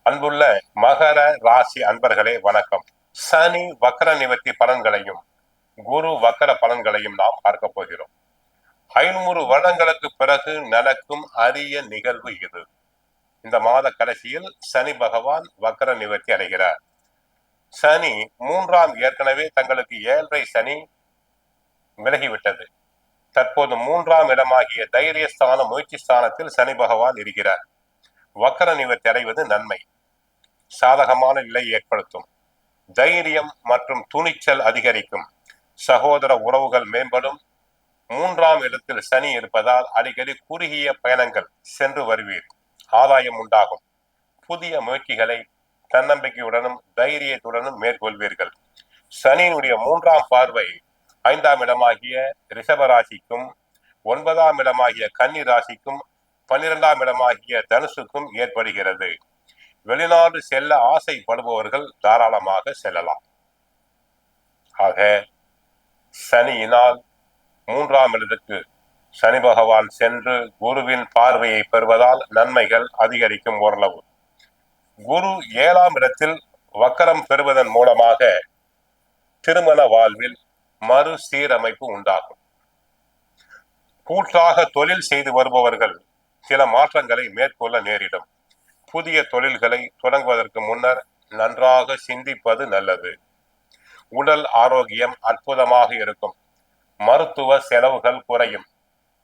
அன்புள்ள மகர ராசி அன்பர்களே வணக்கம். சனி வக்கர நிவர்த்தி பலன்களையும் குரு வக்கர பலன்களையும் நாம் பார்க்க போகிறோம். 500 வருடங்களுக்கு பிறகு நடக்கும் அரிய நிகழ்வு இது. இந்த மாத கடைசியில் சனி பகவான் வக்கர நிவர்த்தி அடைகிறார். சனி மூன்றாம் ஏற்கனவே தங்களுக்கு 7.5 சனி விலகிவிட்டது. தற்போது மூன்றாம் இடமாகிய தைரியஸ்தான முயற்சி ஸ்தானத்தில் சனி பகவான் இருக்கிறார். வக்கர நிவர்த்தி அடைவது நன்மை, சாதகமான நிலை ஏற்படுத்தும். தைரியம் மற்றும் துணிச்சல் அதிகரிக்கும். சகோதர உறவுகள் மேம்படும். மூன்றாம் இடத்தில் சனி இருப்பதால் அடிக்கடி குறுகிய பயணங்கள் சென்று வருவீர். ஆதாயம் உண்டாகும். புதிய முயற்சிகளை தன்னம்பிக்கையுடனும் தைரியத்துடனும் மேற்கொள்வீர்கள். சனியினுடைய மூன்றாம் பார்வை 5ஆம் இடமாகிய ரிஷபராசிக்கும் 9ஆம் இடமாகிய கன்னி ராசிக்கும் 12ஆம் இடமாகிய தனுசுக்கும் ஏற்படுகிறது. வெளிநாடு செல்ல ஆசைப்படுபவர்கள் தாராளமாக செல்லலாம். ஆக சனியினால் 3ஆம் இடத்துக்கு சனி பகவான் சென்று குருவின் பார்வையை பெறுவதால் நன்மைகள் அதிகரிக்கும். ஓரளவு குரு 7ஆம் இடத்தில் வக்கரம் பெறுவதன் மூலமாக திருமண வாழ்வில் மறுசீரமைப்பு உண்டாகும். கூட்டாக தொழில் செய்து வருபவர்கள் சில மாற்றங்களை மேற்கொள்ள நேரிடும். புதிய தொழில்களை தொடங்குவதற்கு முன்னர் நன்றாக சிந்திப்பது நல்லது. உடல் ஆரோக்கியம் அற்புதமாக இருக்கும். மருத்துவ செலவுகள் குறையும்.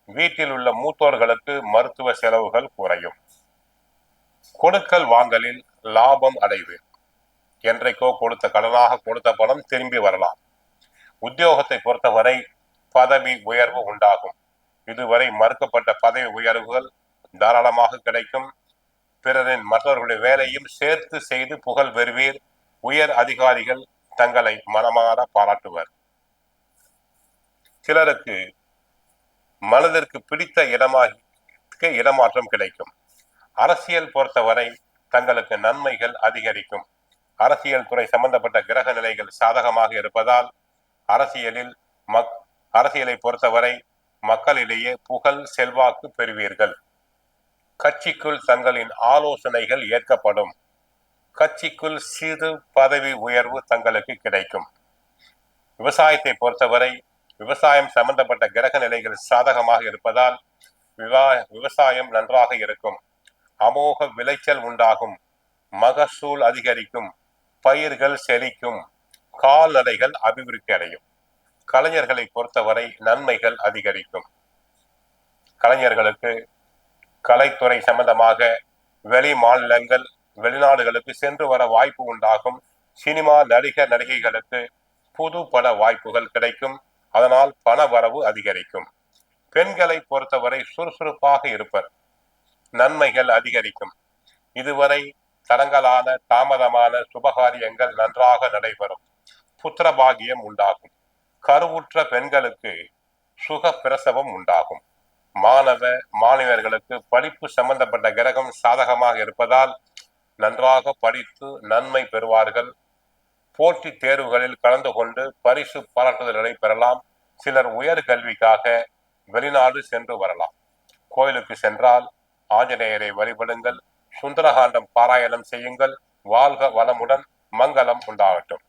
வீட்டில் உள்ள மூத்தோர்களுக்கு மருத்துவ செலவுகள் குறையும். கொடுக்கல் வாங்கலில் லாபம் அடைவீர். என்றைக்கோ கொடுத்த கடனாக கொடுத்த பணம் திரும்பி வரலாம். உத்தியோகத்தை பொறுத்தவரை பதவி உயர்வு உண்டாகும். இதுவரை மறுக்கப்பட்ட பதவி உயர்வுகள் தாராளமாக கிடைக்கும். பிறரின் மற்றவர்களுடைய வேலையும் சேர்த்து செய்து புகழ் பெறுவீர். உயர் அதிகாரிகள் தங்களை மனமாற பாராட்டுவர். சிலருக்கு மனதிற்கு பிடித்த இடமாற்றம் கிடைக்கும். அரசியல் பொறுத்தவரை தங்களுக்கு நன்மைகள் அதிகரிக்கும். அரசியல் துறை சம்பந்தப்பட்ட கிரக நிலைகள் சாதகமாக இருப்பதால் அரசியலை பொறுத்தவரை மக்களிடையே புகழ் செல்வாக்கு பெறுவீர்கள். கட்சிக்குள் தங்களின் ஆலோசனைகள் ஏற்கப்படும். கட்சிக்குள் சிறு பதவி உயர்வு தங்களுக்கு கிடைக்கும். விவசாயத்தை பொறுத்தவரை விவசாயம் சம்பந்தப்பட்ட கிரக நிலைகள் சாதகமாக இருப்பதால் விவசாயம் நன்றாக இருக்கும். அமோக விளைச்சல் உண்டாகும். மகசூல் அதிகரிக்கும். பயிர்கள் செழிக்கும். கால்நடைகள் அபிவிருத்தி அடையும். கலைஞர்களை பொறுத்தவரை நன்மைகள் அதிகரிக்கும். கலைஞர்களுக்கு கலைத்துறை சம்பந்தமாக வெளி மாநிலங்கள் வெளிநாடுகளுக்கு சென்று வர வாய்ப்பு உண்டாகும். சினிமா நடிகர் நடிகைகளுக்கு புது பட வாய்ப்புகள் கிடைக்கும். அதனால் பண வரவு அதிகரிக்கும். பெண்களை பொறுத்தவரை சுறுசுறுப்பாக இருப்பர். நன்மைகள் அதிகரிக்கும். இதுவரை தடங்கலான தாமதமான சுபகாரியங்கள் நன்றாக நடைபெறும். புத்திர பாகியம் உண்டாகும். கருவுற்ற பெண்களுக்கு சுக பிரசவம் உண்டாகும். மாணவர்களுக்கு படிப்பு சம்பந்தப்பட்ட கிரகம் சாதகமாக இருப்பதால் நன்றாக படித்து நன்மை பெறுவார்கள். போட்டித் தேர்வுகளில் கலந்து கொண்டு பரிசு பாராட்டுதல்களை பெறலாம். சிலர் உயர் கல்விக்காக வெளிநாடு சென்று வரலாம். கோயிலுக்கு சென்றால் ஆஞ்சநேயரை வழிபடுங்கள். சுந்தரகாண்டம் பாராயணம் செய்யுங்கள். வாழ்க வளமுடன். மங்களம் உண்டாகட்டும்.